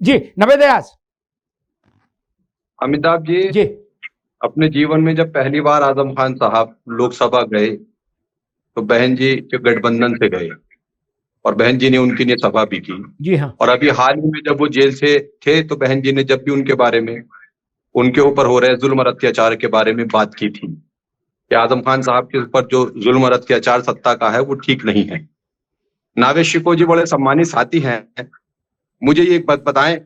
जी नवेद व्यास। अमिताभ जी जी अपने जीवन में जब पहली बार आजम खान साहब लोकसभा गए तो बहन जी के गठबंधन से गए और बहन जी ने उनकी लिए सभा भी की। जी हाँ। और अभी हाल ही में जब वो जेल से थे तो बहन जी ने जब भी उनके बारे में, उनके ऊपर हो रहे जुल्म और अत्याचार के बारे में बात की थी कि आजम खान साहब के ऊपर जो जुल्म और अत्याचार सत्ता का है वो ठीक नहीं है। नावेद शिको जी बड़े सम्मानित साथी हैं, मुझे ये एक बात बताएं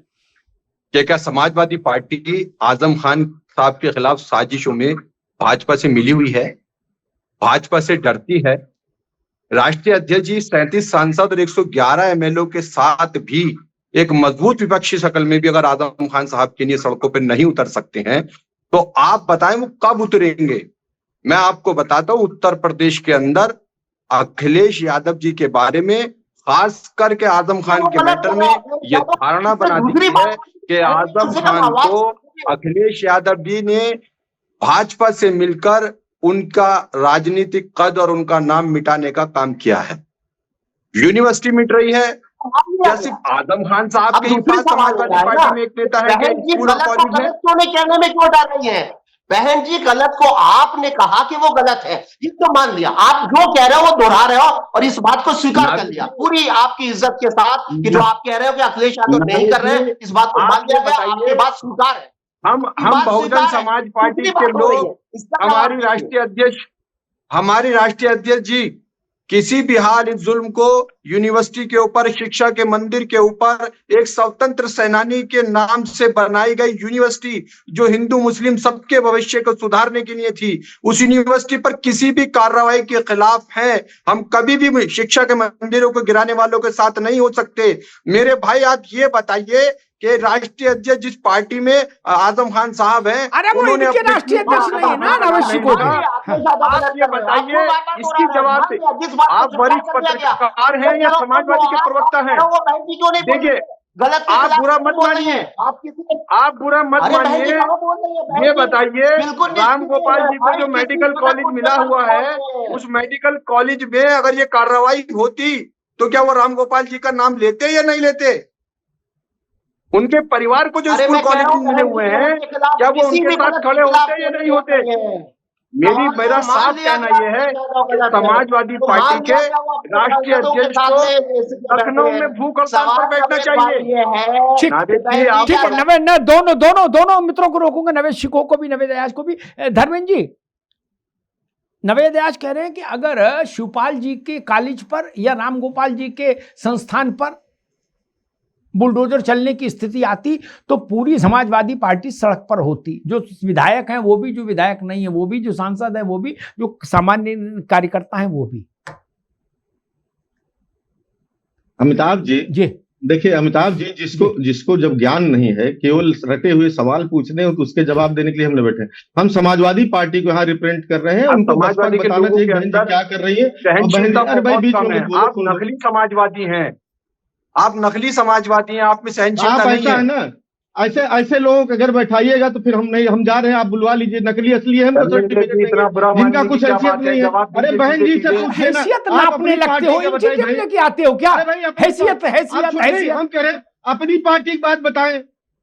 कि क्या समाजवादी पार्टी आजम खान साहब के खिलाफ साजिशों में भाजपा से मिली हुई है, भाजपा से डरती है? राष्ट्रीय अध्यक्ष जी 37 सांसद और 111 एमएलओ के साथ भी एक मजबूत विपक्षी शक्ल में भी अगर आजम खान साहब के लिए सड़कों पर नहीं उतर सकते हैं तो आप बताएं वो कब उतरेंगे? मैं आपको बताता हूं, उत्तर प्रदेश के अंदर अखिलेश यादव जी के बारे में, खास करके आजम खान के मैटर में यह धारणा बना दी है कि आजम खान को अखिलेश यादव जी ने भाजपा से मिलकर उनका राजनीतिक कद और उनका नाम मिटाने का काम किया है। यूनिवर्सिटी मिट रही है क्या सिर्फ आजम खान साहब के ही साथ समाजवादी पार्टी में एक नेता है कि पूरा कॉलेज है? कहने में क्यों डाल रही है? बहन जी गलत को आपने कहा कि वो गलत है, ये तो मान लिया, आप जो कह रहे हो वो दोहरा रहे हो और इस बात को स्वीकार कर लिया पूरी आपकी इज्जत के साथ कि जो आप कह रहे हो कि अखिलेश यादव नहीं कर रहे हैं, इस बात को मान लिया गया, आपकी बात स्वीकार है। हम बहुजन समाज पार्टी के लोग, हमारी राष्ट्रीय अध्यक्ष जी किसी भी हाल इस जुल्म को यूनिवर्सिटी के ऊपर, शिक्षा के मंदिर के ऊपर, एक स्वतंत्र सेनानी के नाम से बनाई गई यूनिवर्सिटी जो हिंदू मुस्लिम सबके भविष्य को सुधारने के लिए थी, उस यूनिवर्सिटी पर किसी भी कार्रवाई के खिलाफ है। हम कभी भी शिक्षा के मंदिरों को गिराने वालों के साथ नहीं हो सकते। मेरे भाई आप ये बताइए कि राष्ट्रीय अध्यक्ष जिस पार्टी में आजम खान साहब हैं, अरे वो इनके राष्ट्रीय अध्यक्ष नहीं है ना नावेद शिको जी। आप ये बताइए इसकी जवाब दे, आप वरिष्ठ पत्रकार हैं या समाजवादी के प्रवक्ता हैं? देखिए आप बुरा मत मानिए, आप बुरा मत मानिए, ये बताइए राम गोपाल जी को जो मेडिकल कॉलेज मिला हुआ है, उस मेडिकल कॉलेज में अगर ये कार्रवाई होती तो क्या वो राम गोपाल जी का नाम लेते या नहीं लेते? उनके परिवार को जो स्कूल कॉलेज मिले हुए हैं क्या वो उनके साथ खड़े होते या नहीं होते? मेरा साफ कहना यह है कि समाजवादी पार्टी के राष्ट्रीय अध्यक्ष को लखनऊ में भूख हड़ताल पर बैठना चाहिए। ठीक है नवेद, दोनों मित्रों को रोकूंगा, नवेद शिको को भी, नवेद व्यास को भी। धर्मेंद्र जी, नवेद व्यास कह रहे हैं कि अगर शिवपाल जी के कॉलेज पर या राम गोपाल जी के संस्थान पर बुलडोजर चलने की स्थिति आती तो पूरी समाजवादी पार्टी सड़क पर होती, जो विधायक हैं वो भी, जो विधायक नहीं है वो भी, जो सांसद है वो भी, जो सामान्य कार्यकर्ता हैं वो भी। अमिताभ जी देखिए, अमिताभ जी जिसको जब ज्ञान नहीं है, केवल रटे हुए सवाल पूछने और उसके जवाब देने के लिए हमने बैठे। हम समाजवादी पार्टी को यहाँ रिप्रेजेंट कर रहे हैं, उनको बताना चाहिए बहन जी क्या कर रही है। आप नकली समाजवादी हैं, आप नकली समाजवादी हैं, आप में सहनशीलता नहीं है ना। ऐसे लोगों को अगर बैठाइएगा तो फिर हम जा रहे हैं, आप बुलवा लीजिए, नकली असली है जिनका कुछ हैसियत नहीं है। अरे बहन जी से पूछिए ना, हैसियत नापने लगते हो, इन चीजों लेके आते हो क्या? हैसियत हम कह रहे अपनी पार्टी की बात बताएं।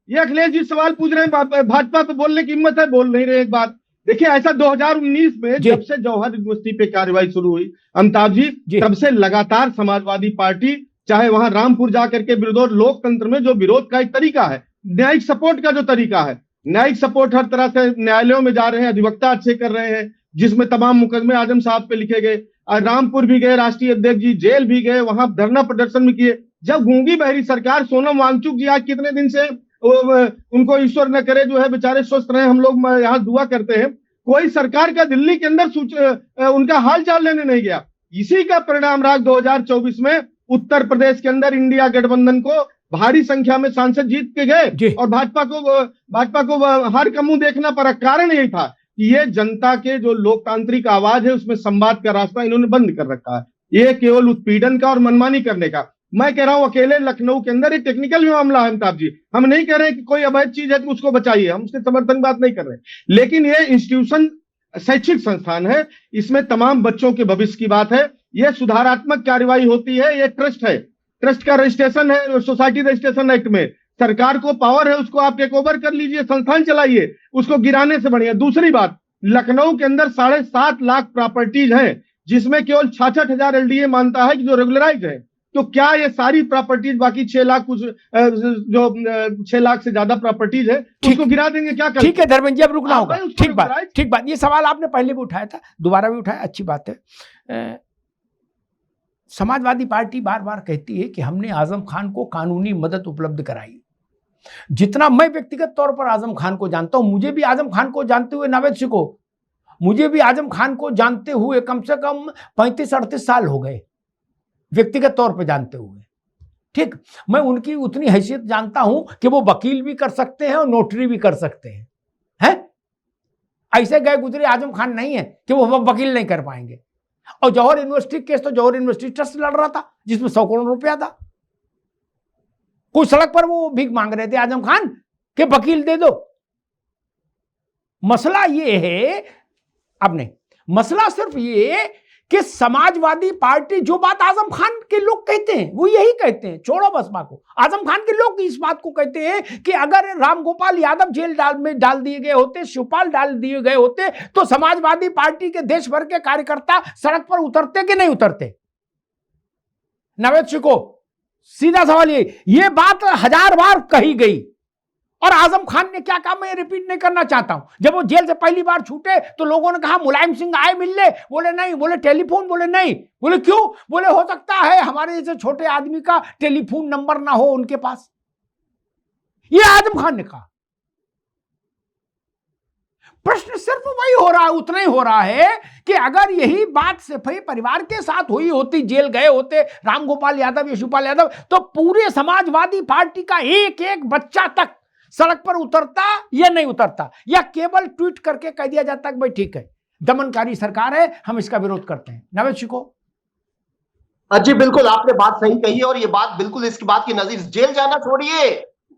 ये अखिलेश जी सवाल पूछ रहे हैं, भाजपा पे बोलने की हिम्मत है, बोल नहीं रहे। एक बात देखिए, ऐसा 2019 में जब से जौहर यूनिवर्सिटी पे कार्रवाई शुरू हुई अमिताभ जी, तब से लगातार समाजवादी पार्टी, चाहे वहां रामपुर जाकर के विरोध, लोकतंत्र में जो विरोध का एक तरीका है, न्यायिक सपोर्ट का जो तरीका है, न्यायिक सपोर्ट हर तरह से न्यायालयों में जा रहे हैं, अधिवक्ता अच्छे कर रहे हैं, जिसमें तमाम मुकदमे आजम साहब पे लिखे गए। रामपुर भी गए राष्ट्रीय अध्यक्ष जी, जेल भी गए, वहां धरना प्रदर्शन भी किए। जब गूंगी बहरी सरकार, सोनम वांगचुक जी आज कितने दिन से, उनको ईश्वर न करे जो है बेचारे स्वस्थ रहे, हम लोग यहाँ दुआ करते हैं, कोई सरकार का दिल्ली के अंदर उनका हाल चाल लेने नहीं गया। इसी का परिणाम रहा 2024 में उत्तर प्रदेश के अंदर इंडिया गठबंधन को भारी संख्या में सांसद जीत के गए और भाजपा को हार का मुंह देखना पड़ा। कारण यही था कि ये जनता के जो लोकतांत्रिक आवाज है उसमें संवाद का रास्ता इन्होंने बंद कर रखा है। ये केवल उत्पीड़न का और मनमानी करने का। मैं कह रहा हूं अकेले लखनऊ के अंदर एक टेक्निकल भी मामला है अमिताभ जी, हम नहीं कह रहे कि कोई अवैध चीज है तो उसको बचाइए, हम उसके समर्थन की बात नहीं कर रहे, लेकिन ये इंस्टीट्यूशन शैक्षिक संस्थान है, इसमें तमाम बच्चों के भविष्य की बात है, ये सुधारात्मक कार्रवाई होती है, ये ट्रस्ट है, ट्रस्ट का रजिस्ट्रेशन है सोसाइटी रजिस्ट्रेशन एक्ट में, सरकार को पावर है, उसको आप टेक ओवर कर लीजिए, संस्थान चलाइए, उसको गिराने से बढ़िया। दूसरी बात, लखनऊ के अंदर 7.5 लाख प्रॉपर्टीज हैं, जिसमें केवल 66,000 एलडीए मानता है कि जो रेगुलराइज है। तो क्या ये सारी प्रॉपर्टीज, बाकी 6 लाख कुछ जो 6 लाख से ज्यादा प्रॉपर्टीज है, उसको गिरा देंगे क्या करें? ठीक है धर्मेंद्र जी, अब रुकना आप होगा। भाई उसको ठीक बात, regularize- ठीक बात। ये सवाल आपने पहले भी उठाया था, दोबारा भी उठाया, अच्छी बात है। समाजवादी पार्टी बार बार कहती है कि हमने आजम खान को कानूनी मदद उपलब्ध कराई। जितना मैं व्यक्तिगत तौर पर आजम खान को जानता हूं, मुझे भी आजम खान को जानते हुए, नावेद सिंह को, मुझे भी आजम खान को जानते हुए कम से कम 35-38 साल हो गए, व्यक्तिगत तौर पर जानते हुए। ठीक, मैं उनकी उतनी हैसियत जानता हूं कि वो वकील भी कर सकते हैं और नोटरी भी कर सकते हैं। ऐसे गए गुजरे आजम खान नहीं है कि वो वकील नहीं कर पाएंगे। और जौहर यूनिवर्सिटी केस तो जौहर यूनिवर्सिटी ट्रस्ट लड़ रहा था, जिसमें 100 करोड़ रुपया था। कुछ सड़क पर वो भीख मांग रहे थे आजम खान के वकील दे दो। मसला ये है, अब नहीं, मसला सिर्फ ये कि समाजवादी पार्टी जो बात आजम खान के लोग कहते हैं वो यही कहते हैं, छोड़ो बसपा को, आजम खान के लोग इस बात को कहते हैं कि अगर रामगोपाल यादव जेल में डाल दिए गए होते, शिवपाल डाल दिए गए होते, तो समाजवादी पार्टी के देश भर के कार्यकर्ता सड़क पर उतरते कि नहीं उतरते? नावेद सिंह को सीधा सवाल ये बात 1000 बार कही गई और आजम खान ने क्या कहा, मैं रिपीट नहीं करना चाहता हूं। जब वो जेल से पहली बार छूटे तो लोगों ने कहा मुलायम सिंह आए मिलने, बोले नहीं, बोले टेलीफोन, बोले नहीं, बोले क्यों, बोले हो सकता है हमारे जैसे छोटे आदमी का टेलीफोन नंबर ना हो उनके पास। ये आजम खान ने कहा। प्रश्न सिर्फ वही हो रहा है, उतना ही हो रहा है कि अगर यही बात सैफई परिवार के साथ हुई होती, जेल गए होते रामगोपाल यादव या शिवपाल यादव, तो पूरे समाजवादी पार्टी का एक एक बच्चा तक सड़क पर उतरता या नहीं उतरता, या केवल ट्वीट करके कह दिया जाता कि भाई ठीक है, दमनकारी सरकार है, हम इसका विरोध करते हैं। नावेद सिंह को जी बिल्कुल, आपने बात सही कही है और ये बात बिल्कुल इसकी बात की नजीर। जेल जाना छोड़िए,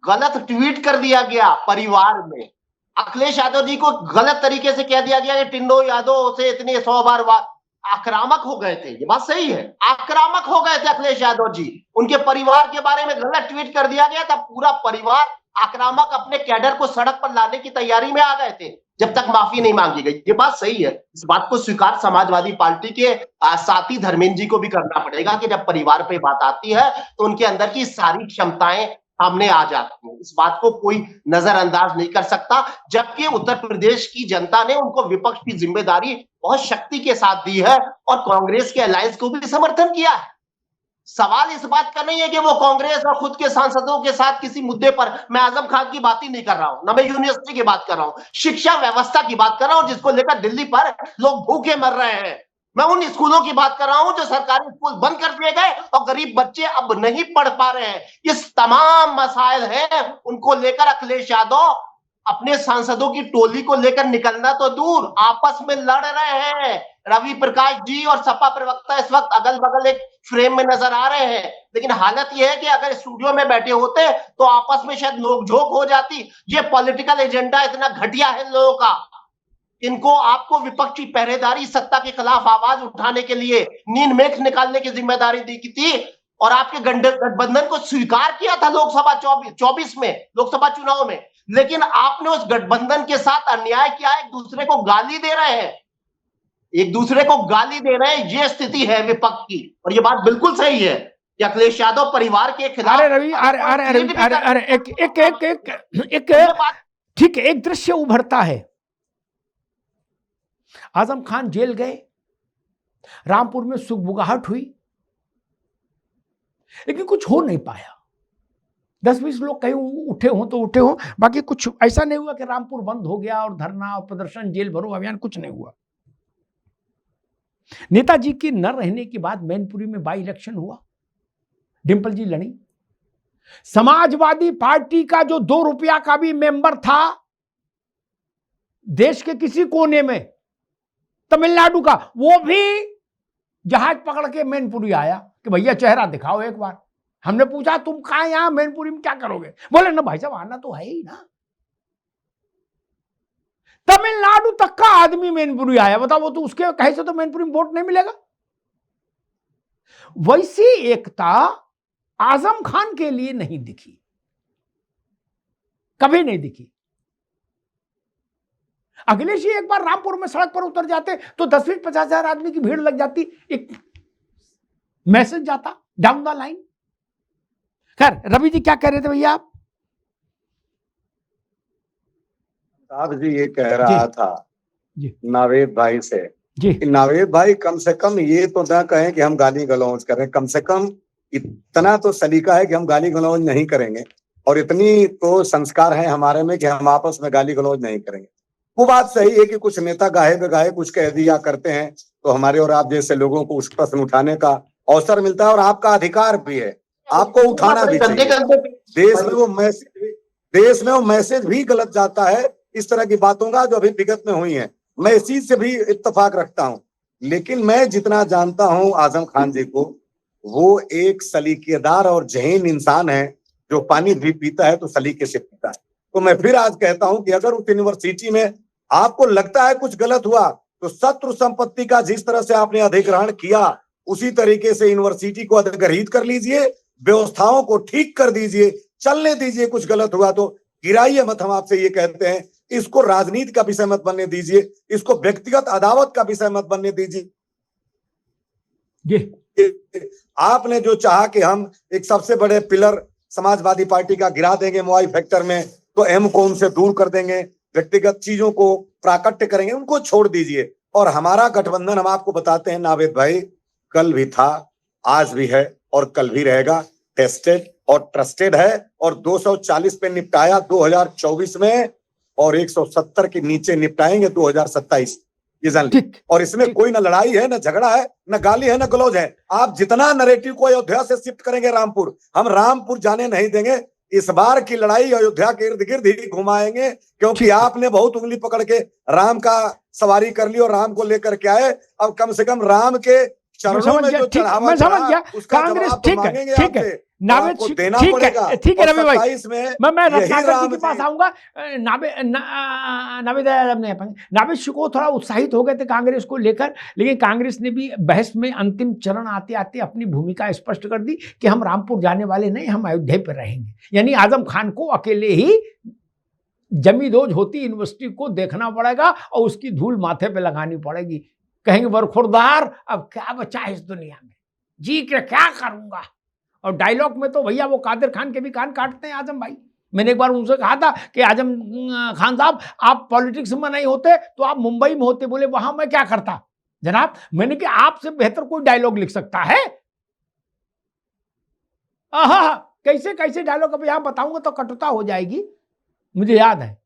गलत ट्वीट कर दिया गया परिवार में। अखिलेश यादव जी को गलत तरीके से कह दिया गया कि टिंडो यादव से इतने 100 बार आक्रामक हो गए थे। ये बात सही है, आक्रामक हो गए थे अखिलेश यादव जी, उनके परिवार के बारे में गलत ट्वीट कर दिया गया था। पूरा परिवार आक्रामक अपने कैडर को सड़क पर लाने की तैयारी में आ गए थे जब तक माफी नहीं मांगी गई। ये बात सही है, इस बात को स्वीकार समाजवादी पार्टी के साथी धर्मेंद्र जी को भी करना पड़ेगा कि जब परिवार पे बात आती है तो उनके अंदर की सारी क्षमताएं सामने आ जाती हैं। इस बात को कोई नजरअंदाज नहीं कर सकता। जबकि उत्तर प्रदेश की जनता ने उनको विपक्ष की जिम्मेदारी बहुत शक्ति के साथ दी है और कांग्रेस के अलायंस को भी समर्थन किया है। सवाल इस बात का नहीं है कि वो कांग्रेस और खुद के सांसदों के साथ किसी मुद्दे पर, मैं आजम खान की बात ही नहीं कर रहा हूं, ना मैं यूनिवर्सिटी की बात कर रहा हूं, शिक्षा व्यवस्था की बात कर रहा हूं, जिसको लेकर दिल्ली पर लोग भूखे मर रहे हैं। मैं उन स्कूलों की बात कर रहा हूं जो सरकारी स्कूल बंद कर दिए गए और गरीब बच्चे अब नहीं पढ़ पा रहे हैं। इस तमाम मसाइल हैं, उनको लेकर अखिलेश यादव अपने सांसदों की टोली को लेकर निकलना तो दूर, आपस में लड़ रहे हैं। रवि प्रकाश जी और सपा प्रवक्ता इस वक्त अगल बगल एक फ्रेम में नजर आ रहे हैं, लेकिन हालत यह है कि अगर स्टूडियो में बैठे होते तो आपस में शायद नोकझोंक हो जाती। ये पॉलिटिकल एजेंडा इतना घटिया है लोगों का, इनको आपको विपक्ष की पहरेदारी, सत्ता के खिलाफ आवाज उठाने के लिए नींद मेख निकालने की जिम्मेदारी दी थी और आपके गठबंधन को स्वीकार किया था लोकसभा 24 में, लोकसभा चुनाव में। लेकिन आपने उस गठबंधन के साथ अन्याय किया, एक दूसरे को गाली दे रहे हैं, एक दूसरे को गाली दे रहे हैं। ये स्थिति है विपक्ष की और ये बात बिल्कुल सही है कि अखिलेश यादव परिवार के खिलाफ। अरे रवि, अरे एक ठीक है, एक दृश्य उभरता है। आजम खान जेल गए, रामपुर में सुगबुगाहट हुई, लेकिन कुछ हो नहीं पाया। 10-20 लोग कहीं उठे हों तो उठे हों, बाकी कुछ ऐसा नहीं हुआ कि रामपुर बंद हो गया और धरना और प्रदर्शन, जेल भरो अभियान, कुछ नहीं हुआ। नेताजी के न रहने के बाद मैनपुरी में बाई इलेक्शन हुआ, डिंपल जी लड़ी। समाजवादी पार्टी का जो 2 रुपया का भी मेंबर था देश के किसी कोने में, तमिलनाडु का, वो भी जहाज पकड़ के मैनपुरी आया कि भैया चेहरा दिखाओ एक बार। हमने पूछा तुम कहां, यहां मैनपुरी में क्या करोगे? बोले ना भाई साहब आना तो है ही ना। तमिलनाडु तक का आदमी मैनपुरी आया, बताओ, वो तो उसके कहे से तो मैनपुरी में वोट नहीं मिलेगा। वैसी एकता आजम खान के लिए नहीं दिखी। कभी नहीं दिखी। अखिलेश जी एक बार रामपुर में सड़क पर उतर जाते तो 10-20-50 आदमी की भीड़ लग जाती, एक मैसेज जाता डाउन द लाइन। खैर, रवि जी क्या कह रहे थे भैया आप? साहब जी ये कह रहा था जी नावेद भाई से जी कि नावेद भाई कम से कम ये तो ना कहें कि हम गाली गलौज करें, कम से कम इतना तो सलीका है कि हम गाली गलौज नहीं करेंगे, और इतनी तो संस्कार है हमारे में कि हम आपस में गाली गलौज नहीं करेंगे। वो बात सही है कि कुछ नेता गाहे बेगाहे कुछ कह दिया करते हैं तो हमारे और आप जैसे लोगों को उस प्रश्न उठाने का अवसर मिलता है, और आपका अधिकार भी है, आपको उठाना भी चाहिए। देश में वो मैसेज भी गलत जाता है इस तरह की बातों का जो अभी विगत में हुई है। मैं इस चीज से भी इत्तेफाक रखता हूं, लेकिन मैं जितना जानता हूं आजम खान जी को, वो एक सलीकेदार और जहीन इंसान है, जो पानी भी पीता है तो सलीके से पीता है। तो मैं फिर आज कहता हूं कि अगर उस यूनिवर्सिटी में आपको लगता है कुछ गलत हुआ तो शत्रु संपत्ति का जिस तरह से आपने अधिग्रहण किया उसी तरीके से यूनिवर्सिटी को अधिग्रहित कर लीजिए, व्यवस्थाओं को ठीक कर दीजिए, चलने दीजिए। कुछ गलत हुआ तो गिराइए मत, हम आपसे ये कहते हैं। इसको राजनीति का विषय मत बनने दीजिए, इसको व्यक्तिगत अदावत का विषय मत बनने दीजिए। आपने जो चाहा कि हम एक सबसे बड़े पिलर समाजवादी पार्टी का गिरा देंगे मोबाइल फैक्टर में, तो एम को उनसे दूर कर देंगे, व्यक्तिगत चीजों को प्राकट्य करेंगे, उनको छोड़ दीजिए। और हमारा गठबंधन हम आपको बताते हैं नावेद भाई, कल भी था, आज भी है और कल भी रहेगा। टेस्टेड और ट्रस्टेड है, और 240 पे निपटाया 2024 में, और 170 के नीचे निपटाएंगे 2027। ये जान ली। और इसमें कोई ना लड़ाई है, ना झगड़ा है, ना गाली है, ना गलौज है। आप जितना नैरेटिव को अयोध्या से शिफ्ट करेंगे रामपुर, हम रामपुर जाने नहीं देंगे। इस बार की लड़ाई अयोध्या के इर्द गिर्द ही घुमाएंगे, क्योंकि आपने बहुत उंगली पकड़ के राम का सवारी कर ली और राम को लेकर के आए। अब कम से कम राम के चरणों में जो चढ़ावा चढ़ा, उसका कांग्रेस जवाब तो मांगेंगे आपसे। नावेद देना ठीक पड़ेगा। है, ठीक है रवि भाई, मैं रत्नाकर जी के पास जी। आऊंगा। नावेद शिको थोड़ा उत्साहित हो गए थे कांग्रेस को लेकर, लेकिन कांग्रेस ने भी बहस में अंतिम चरण आते आते अपनी भूमिका स्पष्ट कर दी कि हम रामपुर जाने वाले नहीं, हम अयोध्या पर रहेंगे। यानी आजम खान को अकेले ही जमींदोज होती यूनिवर्सिटी को देखना पड़ेगा और उसकी धूल माथे पे लगानी पड़ेगी। कहेंगे बरखुरदार, अब क्या बचा है इस दुनिया में, जी के क्या करूंगा। और डायलॉग में तो भैया वो कादिर खान के भी कान काटते हैं आजम भाई। मैंने एक बार उनसे कहा था कि आजम खान साहब, आप पॉलिटिक्स में नहीं होते तो आप मुंबई में होते। बोले वहां मैं क्या करता जनाब। मैंने कि आपसे बेहतर कोई डायलॉग लिख सकता है? आहा, कैसे कैसे डायलॉग अब यहां बताऊंगा तो कटुता हो जाएगी। मुझे याद है,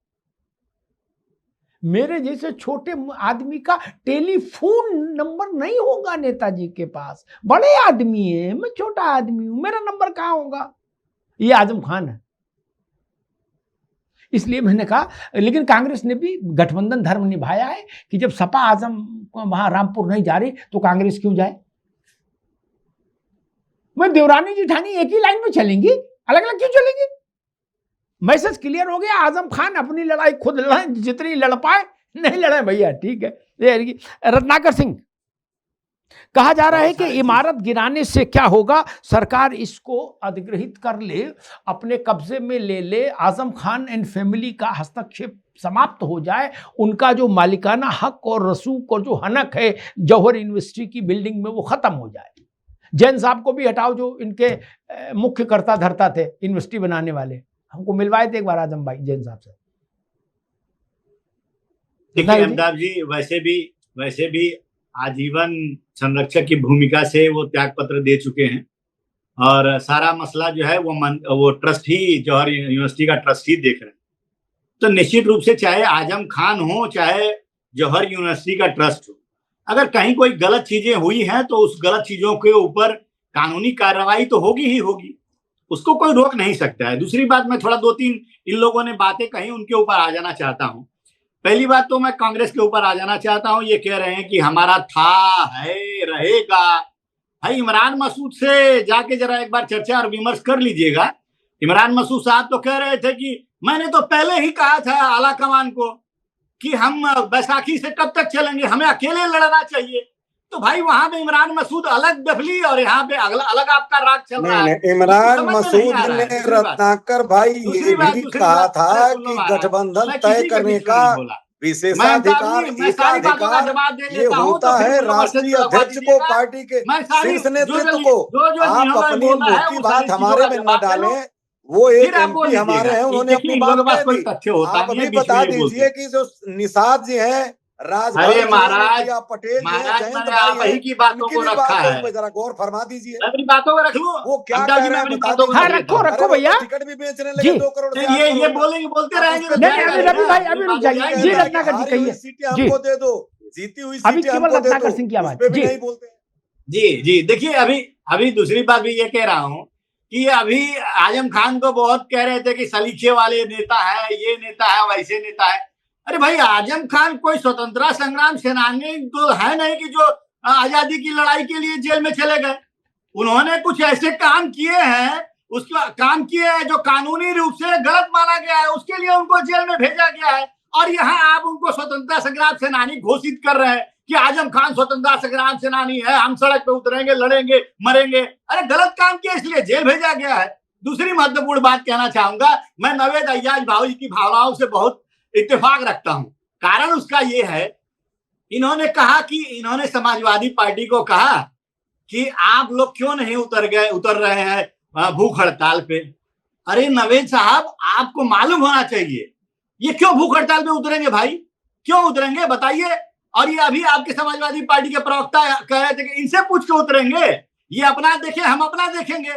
मेरे जैसे छोटे आदमी का टेलीफोन नंबर नहीं होगा नेताजी के पास। बड़े आदमी है, मैं छोटा आदमी हूं, मेरा नंबर कहां होगा। ये आजम खान है। इसलिए मैंने कहा, लेकिन कांग्रेस ने भी गठबंधन धर्म निभाया है कि जब सपा आजम वहां रामपुर नहीं जा रही तो कांग्रेस क्यों जाए। मैं देवरानी जिठानी एक ही लाइन में चलेंगी, अलग अलग क्यों चलेंगी। मैसेज क्लियर हो गया, आजम खान अपनी लड़ाई खुद लड़े, जितनी लड़ पाए, नहीं लड़े भैया, ठीक है। रत्नाकर सिंह, कहा जा रहा है कि इमारत गिराने से क्या होगा, सरकार इसको अधिग्रहित कर ले, अपने कब्जे में ले ले, आजम खान एंड फैमिली का हस्तक्षेप समाप्त हो जाए, उनका जो मालिकाना हक और रसूख और जो हनक है जौहर यूनिवर्सिटी की बिल्डिंग में वो खत्म हो जाए। जैन साहब को भी हटाओ, जो इनके मुख्य कर्ता धर्ता थे यूनिवर्सिटी बनाने वाले, हमको मिलवाए थे एक बार आजम भाई जैन साहब से। देखिए अमिताभ जी, वैसे भी आजीवन संरक्षक की भूमिका से वो त्याग पत्र दे चुके हैं, और सारा मसला जो है वो ट्रस्टी, जौहर यूनिवर्सिटी का ट्रस्टी देख रहे हैं। तो निश्चित रूप से चाहे आजम खान हो, चाहे जौहर यूनिवर्सिटी का ट्रस्ट हो, अगर कहीं कोई गलत चीजें हुई हैं तो उस गलत चीजों के ऊपर कानूनी कार्रवाई तो होगी ही होगी, उसको कोई रोक नहीं सकता है। दूसरी बात, मैं थोड़ा 2-3 इन लोगों ने बातें कही उनके ऊपर आ जाना चाहता हूं। पहली बात तो मैं कांग्रेस के ऊपर आ जाना चाहता हूं। ये कह रहे हैं कि हमारा था, है, रहेगा। भाई इमरान मसूद से जाके जरा एक बार चर्चा और विमर्श कर लीजिएगा। इमरान मसूद साहब तो कह रहे थे कि मैंने तो पहले ही कहा था आला कमान को कि हम बैसाखी से कब तक चलेंगे, हमें अकेले लड़ना चाहिए। तो भाई वहां पे इमरान मसूद अलग दफली और यहाँ पे अलग आपका राग चल रहा नहीं है। नहीं, इमरान समझ में नहीं मसूद आ रहा है। ने दूसरी बात, रत्नाकर भाई ये दूसरी बात, भी दूसरी कहा बात, था अरे सुन लो कि महाराज, गठबंधन मैं तय किसी के करने बीच में का नहीं बोला। मैं विशेषाधिकार मैं सारी बातों का एकाधिकार जवाब दे ये लेता हूँ, होता तो फिर है मेरे को वर्षे राष्ट्रीय लगवा अध्यक्ष को, दीजिएगा। पार्टी के मैं सारी शीर्ष नेतृत्व जो को। आप जिन्होंने अपनी बोला है मुंह की वो बात सारी चीजों हमारे का में न जवाब दे लो, डालें। वो फिर एक आप बोल एमपी हमारे लीजिएगा। हैं, उन्होंने देखिए, अपनी इन बात लोगों के कह पास कोई दी। तथ्य होता आप नहीं है, अभी बीच में बता ये बोलते दीजिए हैं। कि जो निषाद जी हैं, राजभर अरे जी हैं, महाराज, प्रिया पटेल जी हैं, महाराज जयंत मैंने भाई आप ही हैं, की बातों इनकी को भी रखा बातों है। पे जरा गौर फरमा दीजिए। मैं अपनी बातों को रख लूं, वो क्या अमिताभ कह जी, रहे मैं हैं अपनी बता बातों को हाँ रख दीजिए। लेता रखो हूँ। अरे रखो वो भैया तो टिकट भी बेचने जी। लगे 2 करोड़ से 8 ये करोड़ का। बोलेंगे, बोलते आप उस रहेंगे पे तो नहीं क्या नहीं चलेगा अभी कह रहे रवि हैं? ना, भाई मेरी अभी रुक बात हो जाइए कह जी। रहा है जाएगी। कि रत्नाकर जी हारी हुई कहिए सीटें जी। हमको दे दो, जीती हुई अभी सीटें केवल हमको दे रत्नाकर दो, सिंह की उस आवाज पे भी जी। नहीं बोलते। जी जी, देखिए अभी अभी दूसरी बात भी ये कह रहा हूँ कि अभी आजम खान को बहुत कह रहे थे कि सलीखे वाले नेता है, ये नेता है, वैसे नेता है। अरे भाई, आजम खान कोई स्वतंत्रता संग्राम सेनानी तो है नहीं कि जो आजादी की लड़ाई के लिए जेल में चले गए। उन्होंने कुछ ऐसे काम किए हैं, उसका काम किए हैं जो कानूनी रूप से गलत माना गया है, उसके लिए उनको जेल में भेजा गया है। और यहाँ आप उनको स्वतंत्रता संग्राम सेनानी घोषित कर रहे हैं कि आजम खान स्वतंत्रता संग्राम सेनानी है, हम सड़क पे उतरेंगे, लड़ेंगे, मरेंगे। अरे गलत काम किया इसलिए जेल भेजा गया है। दूसरी महत्वपूर्ण बात कहना चाहूंगा, मैं नवेद अय्याज भाई की भावनाओं से बहुत इत्तेफाक रखता हूं। कारण उसका ये है, इन्होंने कहा कि इन्होंने समाजवादी पार्टी को कहा कि आप लोग क्यों नहीं उतर रहे हैं भूख हड़ताल पे। अरे नवेद साहब, आपको मालूम होना चाहिए ये क्यों भूख हड़ताल पे उतरेंगे भाई, क्यों उतरेंगे बताइए। और ये अभी आपके समाजवादी पार्टी के प्रवक्ता कह रहे थे कि इनसे पूछ के उतरेंगे, ये अपना देखें, हम अपना देखेंगे।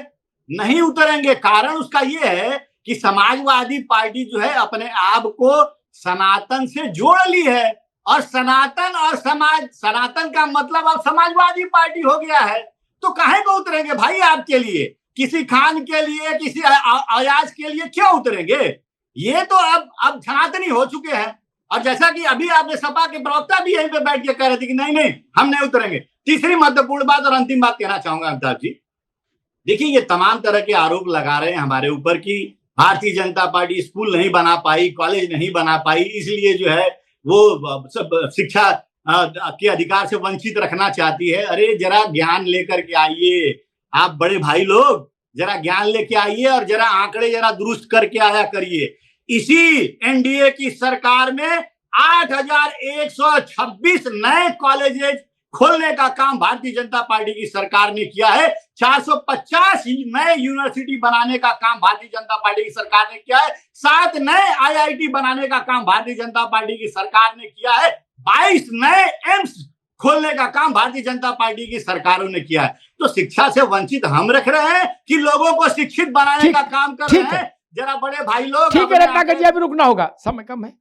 नहीं उतरेंगे। कारण उसका ये है कि समाजवादी पार्टी जो है अपने आप को सनातन से जोड़ ली है, और सनातन और समाज, सनातन का मतलब अब समाजवादी पार्टी हो गया है। तो काहे को उतरेंगे भाई आपके लिए, किसी खान के लिए, किसी अयाज के लिए क्यों उतरेंगे। ये तो अब सनातनी हो चुके हैं। और जैसा कि अभी आपने सपा के प्रवक्ता भी यहीं पे बैठ के कह रहे थे कि नहीं नहीं हम नहीं उतरेंगे। तीसरी महत्वपूर्ण बात और अंतिम बात कहना चाहूंगा अमिताभ जी, देखिए ये तमाम तरह के आरोप लगा रहे हैं हमारे ऊपर कि भारतीय जनता पार्टी स्कूल नहीं बना पाई, कॉलेज नहीं बना पाई, इसलिए जो है वो सब शिक्षा के अधिकार से वंचित रखना चाहती है। अरे जरा ज्ञान लेकर के आइए, आप बड़े भाई लोग जरा ज्ञान लेके आइए और जरा आंकड़े जरा दुरुस्त करके आया करिए। इसी एनडीए की सरकार में 8,126 नए कॉलेजेस खोलने का काम भारतीय जनता पार्टी की सरकार ने किया है। 450 नए यूनिवर्सिटी बनाने का काम भारतीय जनता पार्टी की सरकार ने किया है। 7 नए आईआईटी बनाने का काम भारतीय जनता पार्टी की सरकार ने किया है। 22 नए एम्स खोलने का काम भारतीय जनता पार्टी की सरकारों ने किया है। तो शिक्षा से वंचित हम रख रहे हैं कि लोगों को शिक्षित बनाने का काम कर रहे हैं। जरा बड़े भाई लोग, ठीक है रत्नाकर जी, अभी रुकना होगा, समय कम है।